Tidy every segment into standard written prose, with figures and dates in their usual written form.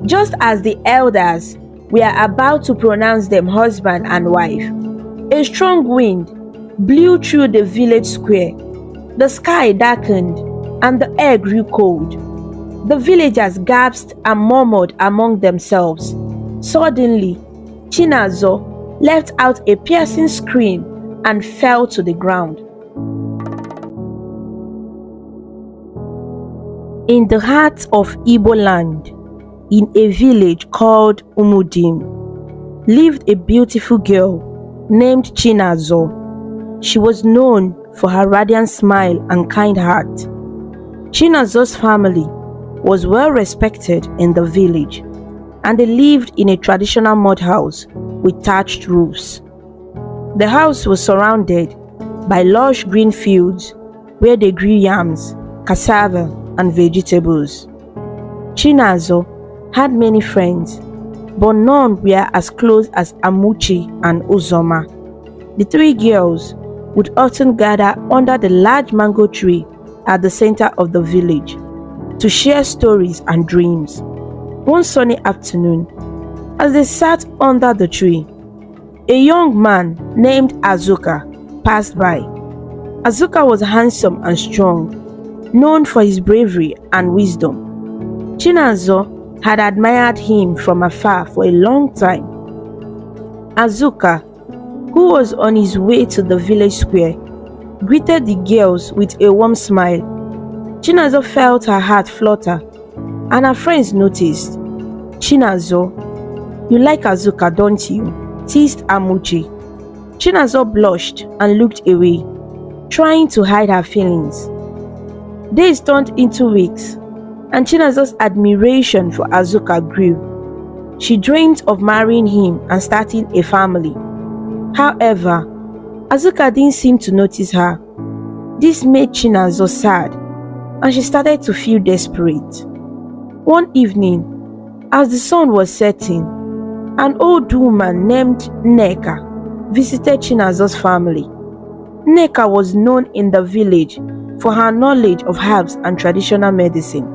Just as the elders were about to pronounce them husband and wife, a strong wind blew through the village square. The sky darkened and the air grew cold. The villagers gasped and murmured among themselves. Suddenly, Chinazo let out a piercing scream and fell to the ground. In the heart of Igbo land, in a village called Umudim, lived a beautiful girl named Chinazo. She was known for her radiant smile and kind heart. Chinazo's family was well respected in the village, and they lived in a traditional mud house with thatched roofs. The house was surrounded by lush green fields where they grew yams, cassava, and vegetables. Chinazo had many friends, but none were as close as Amuchi and Uzoma. The three girls would often gather under the large mango tree at the center of the village to share stories and dreams. One sunny afternoon, as they sat under the tree, a young man named Azuka passed by. Azuka was handsome and strong, known for his bravery and wisdom. Chinazo had admired him from afar for a long time. Azuka, who was on his way to the village square, greeted the girls with a warm smile. Chinazo felt her heart flutter, and her friends noticed. "Chinazo, you like Azuka, don't you?" teased Amuchi. Chinazo blushed and looked away, trying to hide her feelings. Days turned into weeks, and Chinazo's admiration for Azuka grew. She dreamed of marrying him and starting a family. However, Azuka didn't seem to notice her. This made Chinazo sad, and she started to feel desperate. One evening, as the sun was setting, an old woman named Nneka visited Chinazo's family. Nneka was known in the village for her knowledge of herbs and traditional medicine.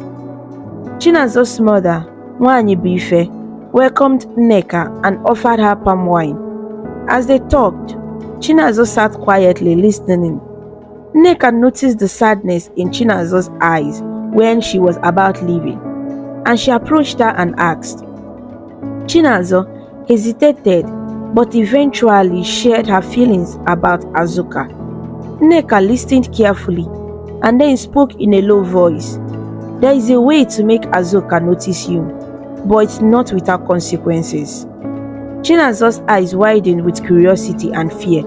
Chinazo's mother, Nwanyi Bife, welcomed Nneka and offered her palm wine. As they talked, Chinazo sat quietly listening. Nneka noticed the sadness in Chinazo's eyes when she was about leaving, and she approached her and asked. Chinazo hesitated but eventually shared her feelings about Azuka. Nneka listened carefully and then spoke in a low voice. "There is a way to make Azuka notice you, but it's not without consequences." Chinazo's eyes widened with curiosity and fear.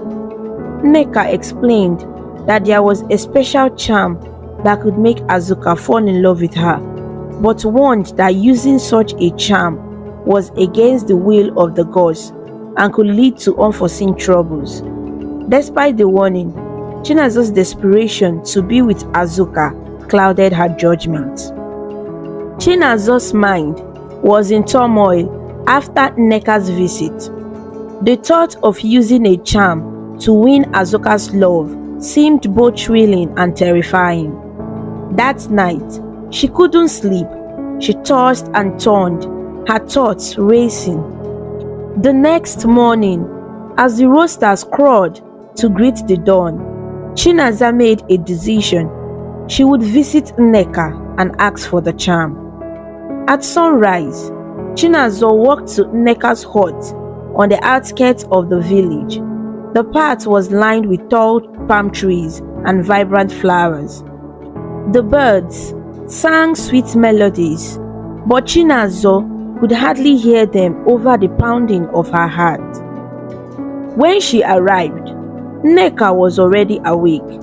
Nneka explained that there was a special charm that could make Azuka fall in love with her, but warned that using such a charm was against the will of the gods and could lead to unforeseen troubles. Despite the warning, Chinazo's desperation to be with Azuka clouded her judgment. Chinazo's mind was in turmoil after Nneka's visit. The thought of using a charm to win Azuka's love seemed both thrilling and terrifying. That night, she couldn't sleep. She tossed and turned, her thoughts racing. The next morning, as the roosters crowed to greet the dawn, Chinazo made a decision. She would visit Nneka and ask for the charm. At sunrise, Chinazo walked to Nneka's hut on the outskirts of the village. The path was lined with tall palm trees and vibrant flowers. The birds sang sweet melodies, but Chinazo could hardly hear them over the pounding of her heart. When she arrived, Nneka was already awake,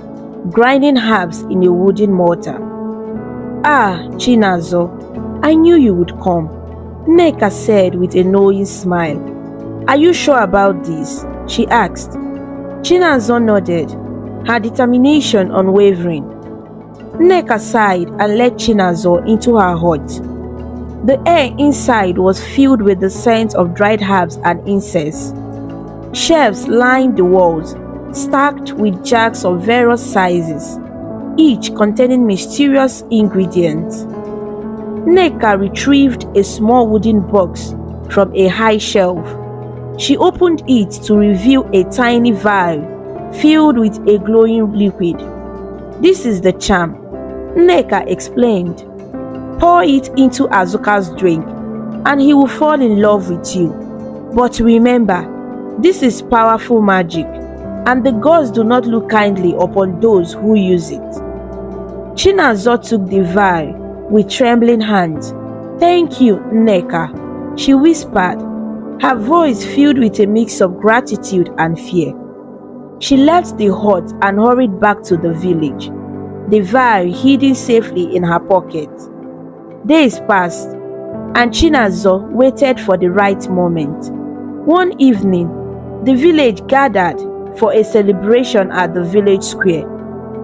grinding herbs in a wooden mortar. "Ah, Chinazo, I knew you would come," Nneka said with a knowing smile. "Are you sure about this?" she asked. Chinazo nodded, her determination unwavering. Nneka sighed and led Chinazo into her hut. The air inside was filled with the scent of dried herbs and incense. Shelves lined the walls, stacked with jars of various sizes, each containing mysterious ingredients. Nneka retrieved a small wooden box from a high shelf. She opened it to reveal a tiny vial filled with a glowing liquid. "This is the charm," Nneka explained. "Pour it into Azuka's drink and he will fall in love with you. But remember, this is powerful magic, and the gods do not look kindly upon those who use it." Chinazor took the vial with trembling hands. "Thank you, Nneka," she whispered, her voice filled with a mix of gratitude and fear. She left the hut and hurried back to the village, the vial hidden safely in her pocket. Days passed, and Chinazor waited for the right moment. One evening, the village gathered for a celebration at the village square.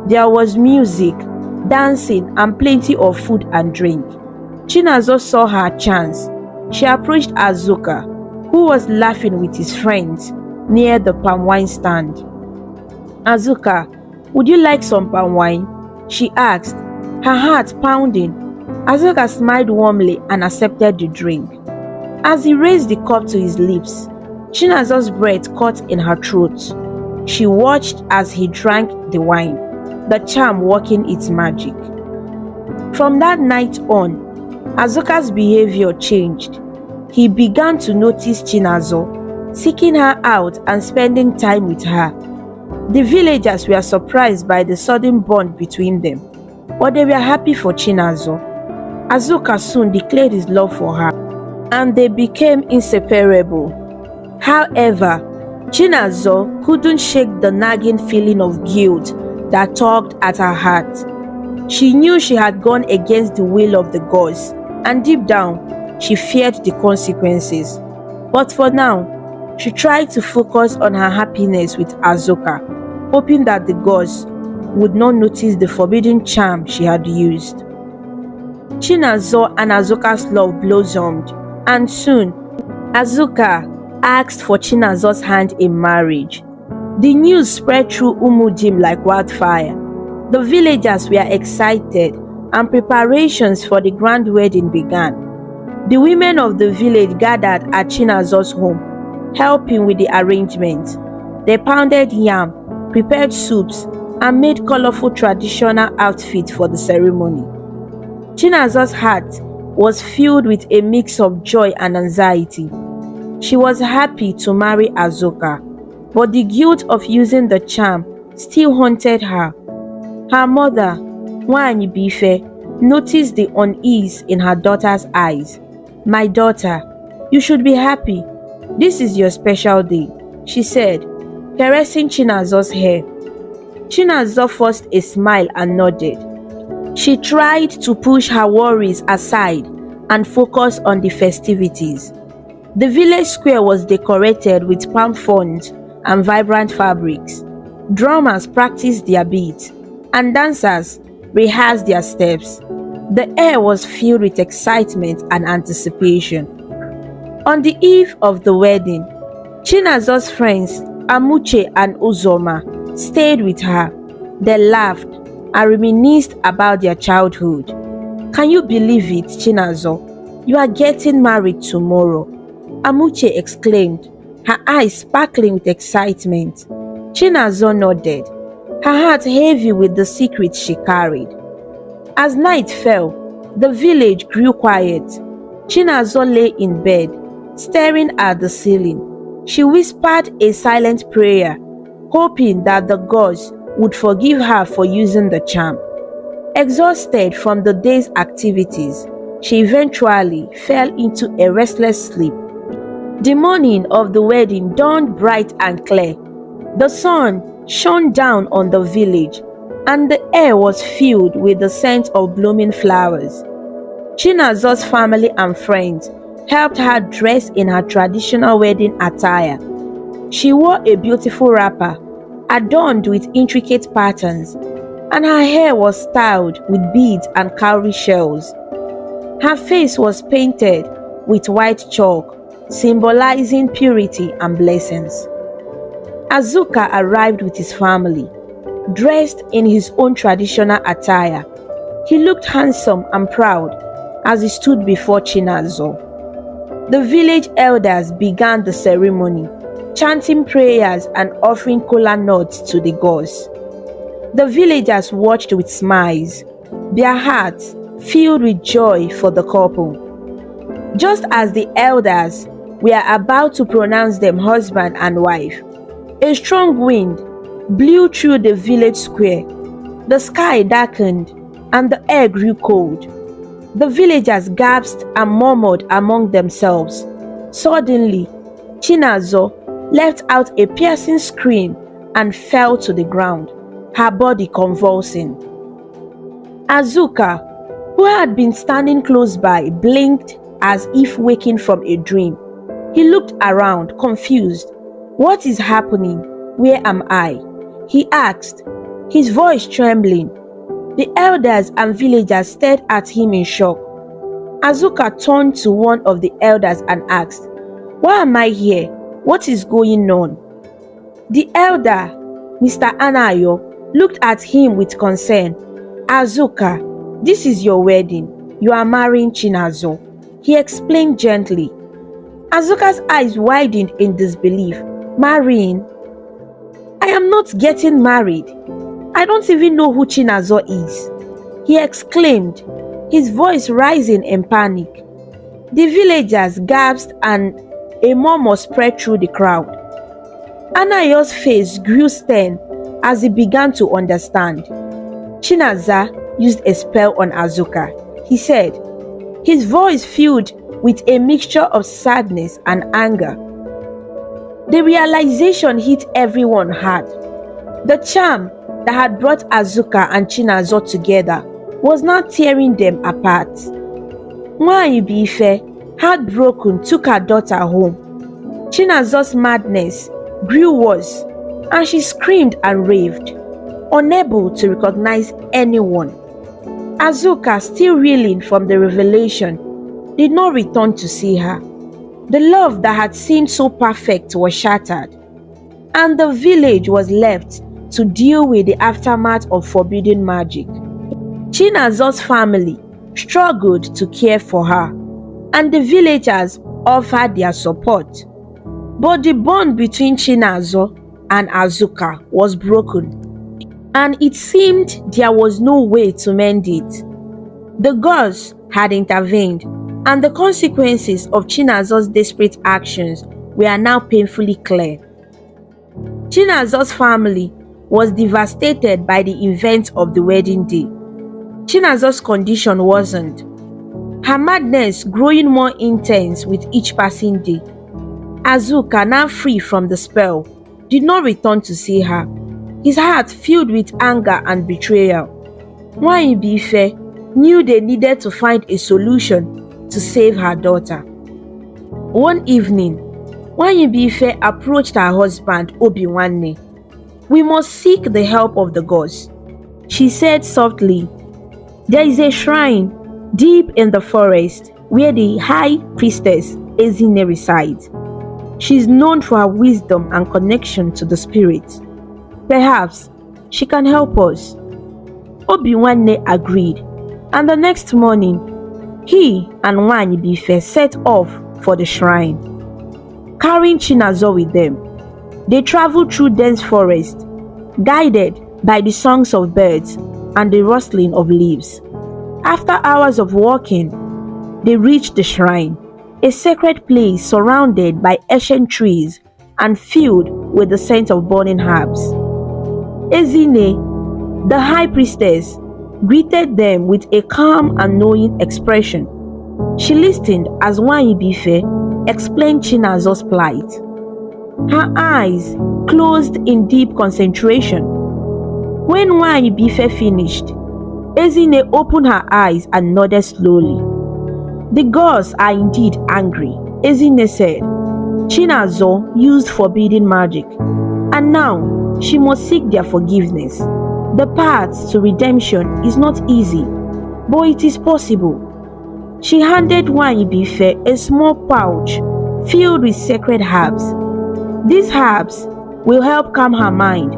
There was music, dancing, and plenty of food and drink. Chinazor saw her chance. She approached Azuka, who was laughing with his friends near the palm wine stand. "Azuka, would you like some palm wine?" she asked, her heart pounding. Azuka smiled warmly and accepted the drink. As he raised the cup to his lips, Chinazor's breath caught in her throat. She watched as he drank the wine, the charm working its magic. From that night on, Azuka's behavior changed. He began to notice Chinazor, seeking her out and spending time with her. The villagers were surprised by the sudden bond between them, but they were happy for Chinazor. Azuka soon declared his love for her, and they became inseparable. However, Chinazor couldn't shake the nagging feeling of guilt that tugged at her heart. She knew she had gone against the will of the gods, and deep down, she feared the consequences. But for now, she tried to focus on her happiness with Azuka, hoping that the gods would not notice the forbidden charm she had used. Chinazor and Azuka's love blossomed, and soon, Azuka asked for Chinazor's hand in marriage. The news spread through Umudim like wildfire. The villagers were excited, and preparations for the grand wedding began. The women of the village gathered at Chinazor's home, helping with the arrangements. They pounded yam, prepared soups, and made colorful traditional outfits for the ceremony. Chinazor's heart was filled with a mix of joy and anxiety. She was happy to marry Azuka, but the guilt of using the charm still haunted her. Her mother, Nwanyi Bife, noticed the unease in her daughter's eyes. "My daughter, you should be happy. This is your special day," she said, caressing Chinazor's hair. Chinazor forced a smile and nodded. She tried to push her worries aside and focus on the festivities. The village square was decorated with palm fronds and vibrant fabrics. Drummers practiced their beats, and dancers rehearsed their steps. The air was filled with excitement and anticipation. On the eve of the wedding, Chinazor's friends, Amuche and Uzoma, stayed with her. They laughed and reminisced about their childhood. "Can you believe it, Chinazor? You are getting married tomorrow," Amuche exclaimed, her eyes sparkling with excitement. Chinazor nodded, her heart heavy with the secret she carried. As night fell, the village grew quiet. Chinazor lay in bed, staring at the ceiling. She whispered a silent prayer, hoping that the gods would forgive her for using the charm. Exhausted from the day's activities, she eventually fell into a restless sleep. The morning of the wedding dawned bright and clear. The sun shone down on the village, and the air was filled with the scent of blooming flowers. Chinazor's family and friends helped her dress in her traditional wedding attire. She wore a beautiful wrapper adorned with intricate patterns, and her hair was styled with beads and cowrie shells. Her face was painted with white chalk, symbolizing purity and blessings. Azuka arrived with his family, dressed in his own traditional attire. He looked handsome and proud, as he stood before Chinazo. The village elders began the ceremony, chanting prayers and offering kola nuts to the gods. The villagers watched with smiles, their hearts filled with joy for the couple. Just as the elders were about to pronounce them husband and wife, a strong wind blew through the village square. The sky darkened and the air grew cold. The villagers gasped and murmured among themselves. Suddenly, Chinazo let out a piercing scream and fell to the ground, her body convulsing. Azuka, who had been standing close by, blinked as if waking from a dream. He looked around, confused. "What is happening? Where am I?" he asked, his voice trembling. The elders and villagers stared at him in shock. Azuka turned to one of the elders and asked, "Why am I here? What is going on?" The elder, Mr. Anayo, looked at him with concern. "Azuka, this is your wedding. You are marrying Chinazo," he explained gently. Azuka's eyes widened in disbelief. "Marrying? I am not getting married. I don't even know who Chinazo is," he exclaimed, his voice rising in panic. The villagers gasped and a murmur spread through the crowd. Anayo's face grew stern as he began to understand. Chinaza used a spell on Azuka, he said, his voice filled with a mixture of sadness and anger. The realization hit everyone hard. The charm that had brought Azuka and Chinazo together was now tearing them apart. Nwaibife, heartbroken, took her daughter home. Chinazo's madness grew worse, and she screamed and raved, unable to recognize anyone. Azuka, still reeling from the revelation, did not return to see her. The love that had seemed so perfect was shattered, and the village was left to deal with the aftermath of forbidden magic. Chinazo's family struggled to care for her, and the villagers offered their support. But the bond between Chinazo and Azuka was broken, and it seemed there was no way to mend it. The gods had intervened, and the consequences of Chinazo's desperate actions were now painfully clear. Chinazo's family was devastated by the events of the wedding day. Chinazo's condition worsened, her madness growing more intense with each passing day. Azuka, now free from the spell, did not return to see her, his heart filled with anger and betrayal. Nwaibife knew they needed to find a solution to save her daughter. One evening, Nwaibife approached her husband Obiwanne. "We must seek the help of the gods," she said softly. "There is a shrine deep in the forest where the high priestess Ezine resides. She is known for her wisdom and connection to the spirits. Perhaps she can help us." Obiwanne agreed, and the next morning, he and Nwaibife set off for the shrine, carrying Chinazo with them. They traveled through dense forest, guided by the songs of birds and the rustling of leaves. After hours of walking, they reached the shrine, a sacred place surrounded by ancient trees and filled with the scent of burning herbs. Ezine, the high priestess, greeted them with a calm and knowing expression. She listened as Nwaibife explained Chinazo's plight. Her eyes closed in deep concentration. When Nwaibife finished, Ezine opened her eyes and nodded slowly. "The gods are indeed angry," Ezine said. "Chinazo used forbidden magic, and now she must seek their forgiveness. The path to redemption is not easy, but it is possible." She handed Nwaibife a small pouch filled with sacred herbs. "These herbs will help calm her mind,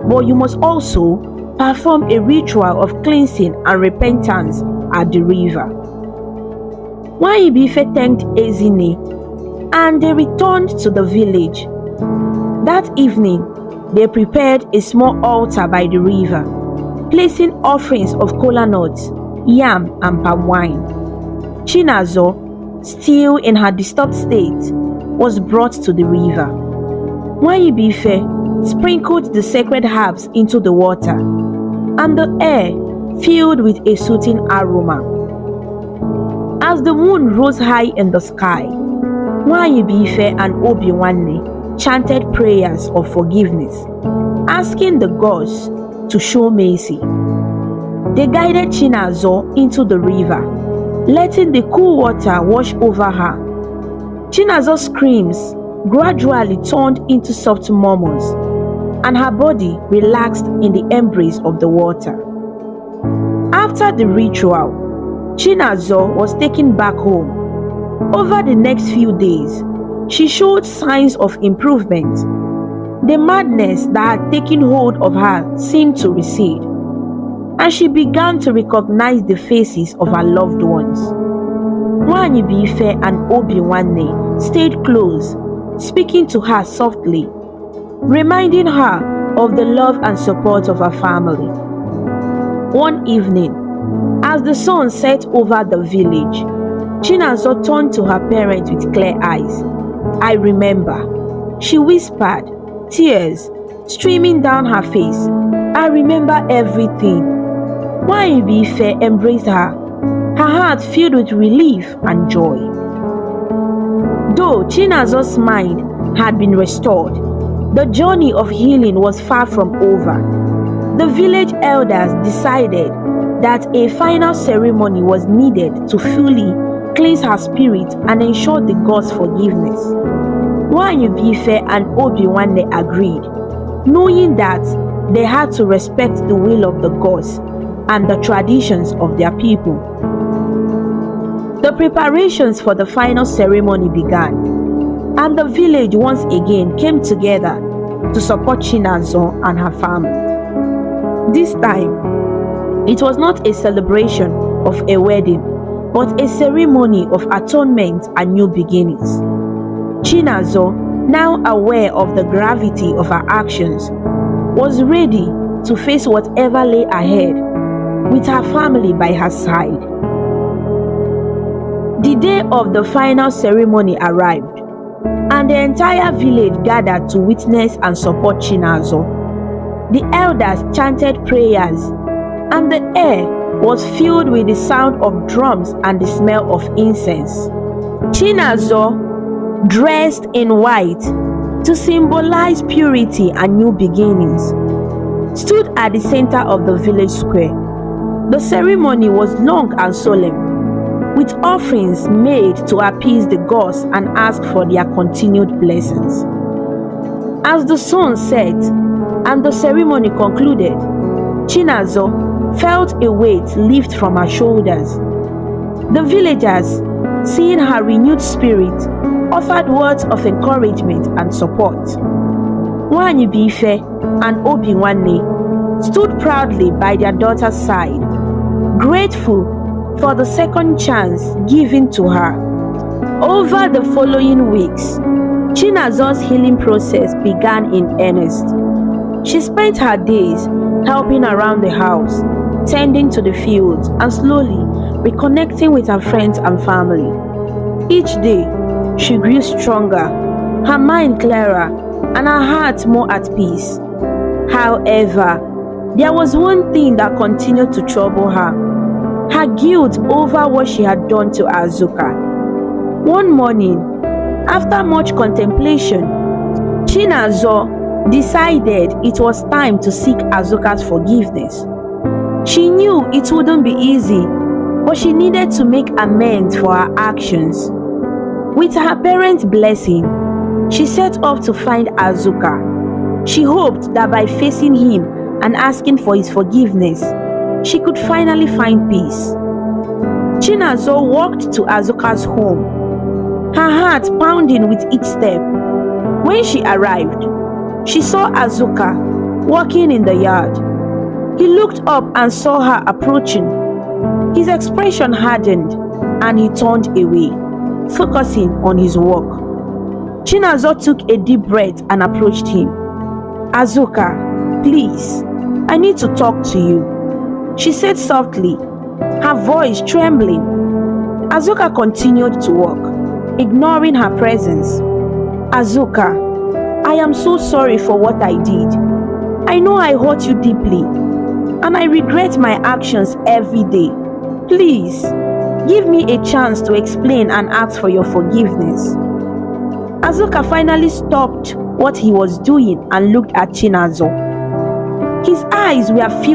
but you must also perform a ritual of cleansing and repentance at the river." Nwaanyị thanked Ezine and they returned to the village. That evening, they prepared a small altar by the river, placing offerings of kola nuts, yam, and palm wine. Chinazor, still in her disturbed state, was brought to the river. Nwaanyị sprinkled the sacred herbs into the water, and the air filled with a soothing aroma. As the moon rose high in the sky, Nwaanyị and Obiwanne chanted prayers of forgiveness, asking the gods to show mercy. They guided Chinazor into the river, letting the cool water wash over her. Chinazor's screams gradually turned into soft murmurs, and her body relaxed in the embrace of the water. After the ritual, Chinazor was taken back home. Over the next few days, she showed signs of improvement. The madness that had taken hold of her seemed to recede, and she began to recognize the faces of her loved ones. Nwaanyị and Obiwanne stayed close, speaking to her softly, reminding her of the love and support of her family. One evening, as the sun set over the village, Chinazor turned to her parents with clear eyes. "I remember," she whispered, tears streaming down her face. "I remember everything." Nwaanyị embraced her, her heart filled with relief and joy. Though Chinazor's mind had been restored, the journey of healing was far from over. The village elders decided that a final ceremony was needed to fully cleanse her spirit and ensure the gods' forgiveness. Nwaanyị and Obiwanne agreed, knowing that they had to respect the will of the gods and the traditions of their people. The preparations for the final ceremony began, and the village once again came together to support Chinazor and her family. This time, it was not a celebration of a wedding, but a ceremony of atonement and new beginnings. Chinazor, now aware of the gravity of her actions, was ready to face whatever lay ahead, with her family by her side. The day of the final ceremony arrived, and the entire village gathered to witness and support Chinazor. The elders chanted prayers, and the air was filled with the sound of drums and the smell of incense. Chinazor, dressed in white to symbolize purity and new beginnings, stood at the center of the village square. The ceremony was long and solemn, with offerings made to appease the gods and ask for their continued blessings. As the sun set and the ceremony concluded, Chinazor felt a weight lift from her shoulders. The villagers, seeing her renewed spirit, offered words of encouragement and support. Nwaanyị and Obiwanne stood proudly by their daughter's side, grateful for the second chance given to her. Over the following weeks, Chinazor's healing process began in earnest. She spent her days helping around the house, tending to the fields, and slowly reconnecting with her friends and family. Each day, she grew stronger, her mind clearer, and her heart more at peace. However, there was one thing that continued to trouble her: her guilt over what she had done to Azuka. One morning, after much contemplation, Chinazor decided it was time to seek Azuka's forgiveness. She knew it wouldn't be easy, but she needed to make amends for her actions. With her parents' blessing, she set off to find Azuka. She hoped that by facing him and asking for his forgiveness, she could finally find peace. Chinazor walked to Azuka's home, her heart pounding with each step. When she arrived, she saw Azuka walking in the yard. He looked up and saw her approaching. His expression hardened, and he turned away, focusing on his work. Chinazor took a deep breath and approached him. "Azuka, please, I need to talk to you," she said softly, her voice trembling. Azuka continued to work, ignoring her presence. "Azuka, I am so sorry for what I did. I know I hurt you deeply, and I regret my actions every day. Please, give me a chance to explain and ask for your forgiveness." Azuka finally stopped what he was doing and looked at Chinazor. His eyes were filled